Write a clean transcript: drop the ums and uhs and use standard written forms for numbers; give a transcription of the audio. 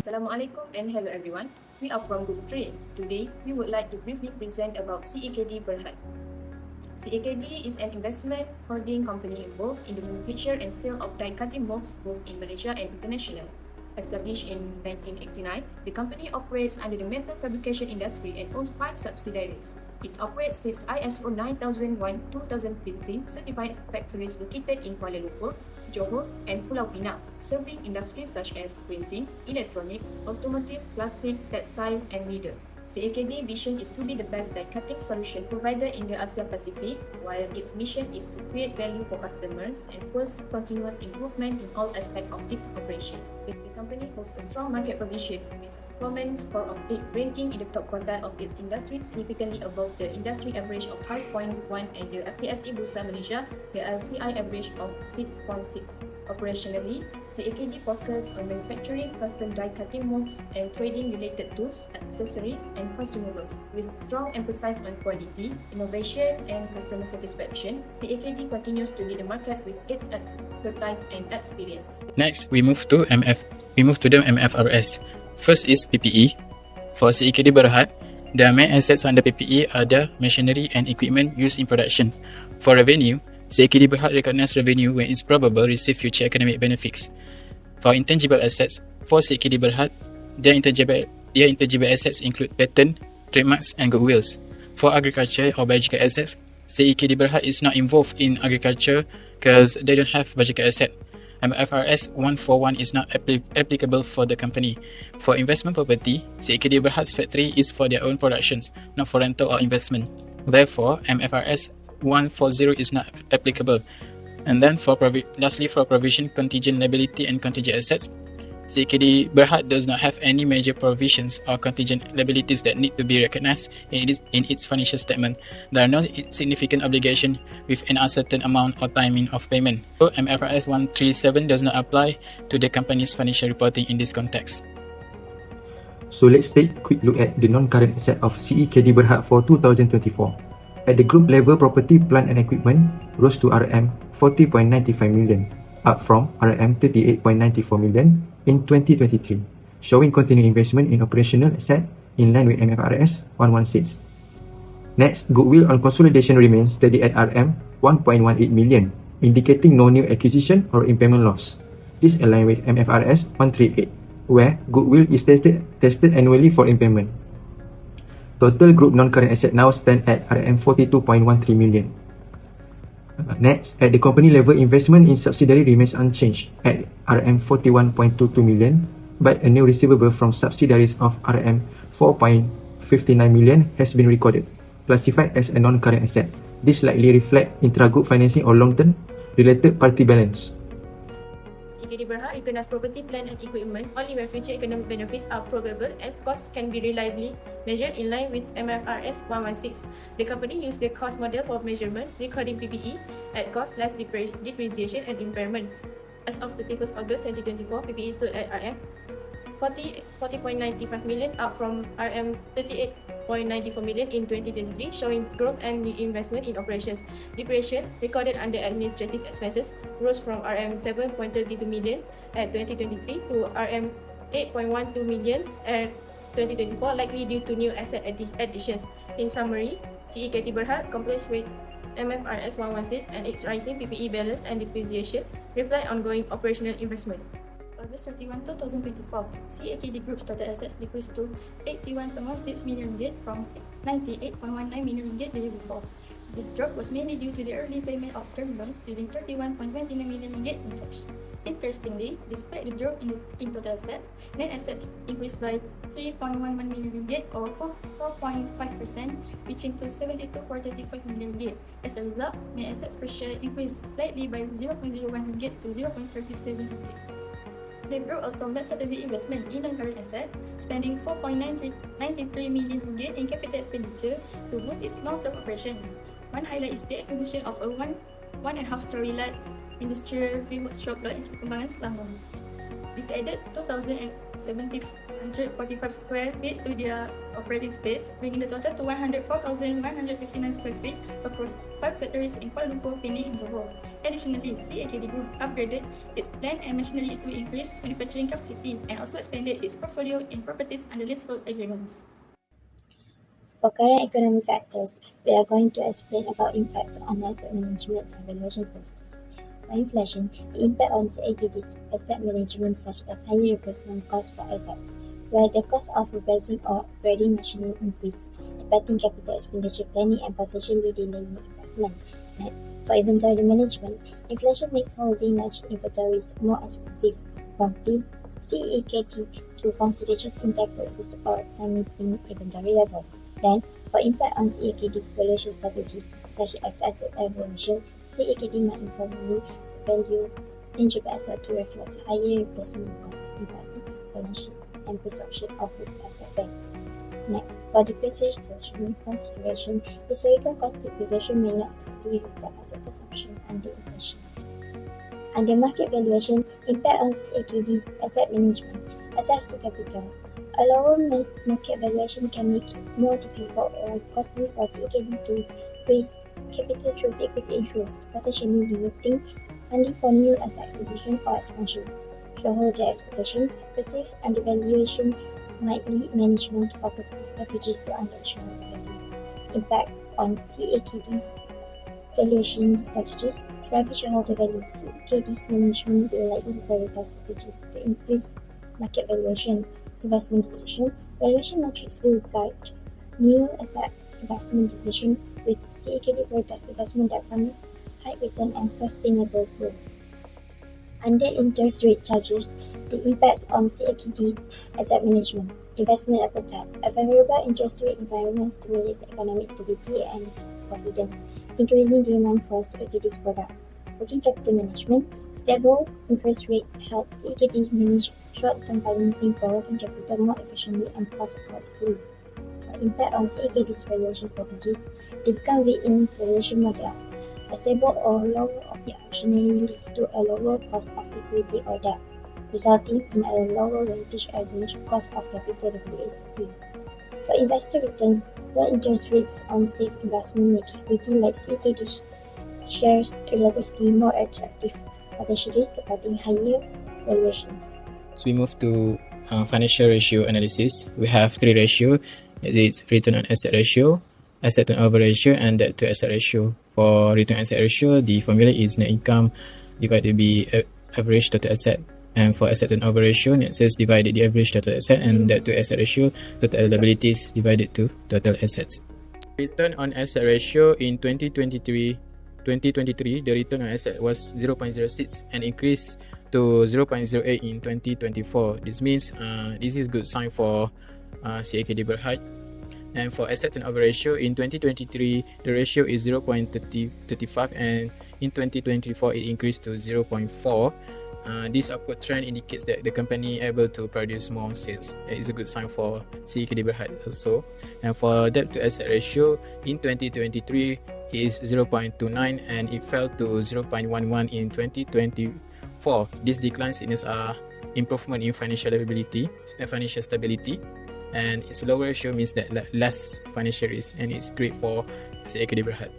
Assalamualaikum and hello everyone. We are from Group 3. Today, we would like to briefly present about Cekd Berhad. Cekd is an investment holding company involved in the manufacture and sale of die cutting molds both in Malaysia and international. Established in 1989, the company operates under the metal fabrication industry and owns 5 subsidiaries. It operates 6 ISO 9001-2015 certified factories located in Kuala Lumpur, Johor, and Pulau Pinang, serving industries such as printing, electronics, automotive, plastic, textile, and media. Cekd vision is to be the best die-cutting solution provider in the Asia Pacific, while its mission is to create value for customers and pursue continuous improvement in all aspects of its operation. The company holds a strong market position with a performance score of 8, ranking in the top quartile of its industry, significantly above the industry average of 5.1 and the FTSE Bursa Malaysia, the RCI average of 6.6. Operationally, Cekd focus on manufacturing custom die-cutting molds and trading-related tools, accessories, and consumables. With strong emphasis on quality, innovation, and customer satisfaction, Cekd continues to lead the market with its expertise and experience. Next, we move to the MFRS. First is PPE. For Cekd Berhad, the main assets under PPE are the machinery and equipment used in production. For revenue, Cekd Berhad recognize revenue when it's probable receive future economic benefits. For intangible assets, for Cekd Berhad, their intangible assets include patent, trademarks, and goodwills. For agriculture or biological assets, Cekd Berhad is not involved in agriculture because they don't have biological asset. MFRS 141 is not applicable for the company. For investment property, Cekd Berhad's factory is for their own productions, not for rental or investment. Therefore, MFRS 140 is not applicable. And then lastly, for provision, contingent liability and contingent assets, Cekd Berhad does not have any major provisions or contingent liabilities that need to be recognized in its financial statement. There are no significant obligations with an uncertain amount or timing of payment. So MFRS 137 does not apply to the company's financial reporting in this context. So let's take a quick look at the non-current asset of Cekd Berhad for 2024. At the group level, property, plant and equipment rose to RM 40.95 million, up from RM 38.94 million in 2023, showing continued investment in operational asset in line with MFRS 116. Next, goodwill on consolidation remains steady at RM 1.18 million, indicating no new acquisition or impairment loss. This aligns with MFRS 138, where goodwill is tested annually for impairment. Total group non-current asset now stand at RM 42.13 million. Next, at the company level, investment in subsidiary remains unchanged at RM 41.22 million, but a new receivable from subsidiaries of RM 4.59 million has been recorded, classified as a non-current asset. This likely reflects intra-group financing or long-term related party balance. Cekd Berhad recognize property, plant and equipment only when future economic benefits are probable and costs can be reliably measured in line with MFRS 116. The company used the cost model for measurement, recording PPE at cost less depreciation and impairment. As of 31st August 2024, PPE stood at RM 40.95 million, up from RM 38.94 million in 2023, showing growth and investment in operations. Depreciation recorded under administrative expenses rose from RM 7.32 million at 2023 to RM 8.12 million at 2024, likely due to new asset additions. In summary, Cekd Berhad complies with MFRS 116 and its rising PPE balance and depreciation reflect ongoing operational investment. August 31, 2024, Cekd Group's total assets decreased to 81.16 million ringgit from 98.19 million ringgit the year before. This drop was mainly due to the early payment of term loans using 31.29 million ringgit in cash. Interestingly, despite the drop in total assets, net assets increased by 3.11 million ringgit or 4.5%, reaching to 72.35 million ringgit. As a result, net assets per share increased slightly by 0.01 ringgit to 0.37 ringgit. The group also made strategic investment in non-current assets, spending 4.93 million ringgit in capital expenditure to boost its long-term operations. One highlight is the acquisition of a 1.5-story light industrial free workshop lot in Perkembangan, Selangor. This added 2,700 745 square feet to their operating space, bringing the total to 104,159 square feet across 5 factories in Kuala Lumpur, Penang, and Johor. Additionally, Cekd Group upgraded its plant and machinery to increase manufacturing capacity and also expanded its portfolio in properties under leasehold agreements. For current economic factors, we are going to explain about impacts on asset management and valuation strategies. For inflation, the impact on Cekd's asset management such as higher replacement cost for assets, where the cost of replacing or upgrading machinery increase, impacting capital expenditure planning and potentially delaying investment. Next, for inventory management, inflation makes holding large inventories more expensive, prompting Cekd to consider just-in-time purchase or time-missing inventory level. Then, for impact on Cekd's valuation strategies, such as asset evaluation, Cekd might informally value tangible assets to reflect higher replacement costs, impacting its balance sheet and perception of its asset base. Next, for depreciation consideration, historical cost depreciation may not fully reflect asset consumption under inflation. Under market valuation, impact on Cekd's asset management, access to capital. A lower market valuation can make it more difficult or costly for Cekd to raise capital through equity issuance, potentially limiting funding for new asset acquisition or expansions. Shareholder expectations, perceived undervaluation might lead management to focus on strategies to unlock shareholder value. Impact on Cekd's valuation strategies. Driving shareholder value, Cekd's management will likely prioritize strategies to increase market valuation. Investment decision. Valuation metrics will guide new asset investment decision, with Cekd prioritize investment that promise high return and sustainable growth. Under interest rate charges, the impacts on Cekd's asset management. Investment appetite. A favorable interest rate environment stimulates economic activity and business confidence, increasing demand for Cekd's product. Working capital management. Stable interest rate helps Cekd manage short-term financing for working capital more efficiently and cost-effectively. For impact on Cekd's valuation strategies, discount rate in valuation models. A stable or lower of the optionality leads to a lower cost of liquidity or debt, resulting in a lower weighted average cost of capital WACC. For investor returns, low interest rates on safe investment make equity like Cekd shares relatively more attractive, potentially supporting higher valuations. As we move to financial ratio analysis, we have three ratios. It's return on asset ratio, asset turnover ratio, and debt to asset ratio. For return on asset ratio, the formula is net income divided by average total asset. And for asset turnover ratio, net sales divided the average total asset, and debt to asset ratio, total liabilities divided to total assets. Return on asset ratio in 2023, the return on asset was 0.06 and increased to 0.08 in 2024. This means this is good sign for Cekd Berhad. And for asset turnover ratio in 2023, the ratio is 0.35, and in 2024 it increased to 0.4. This upward trend indicates that the company able to produce more sales. It is a good sign for Cekd Berhad also. And for debt to asset ratio in 2023 is 0.29, and it fell to 0.11 in 2024. This decline signals improvement in financial stability, and its lower ratio means that less financial risk, and it's great for Cekd Berhad.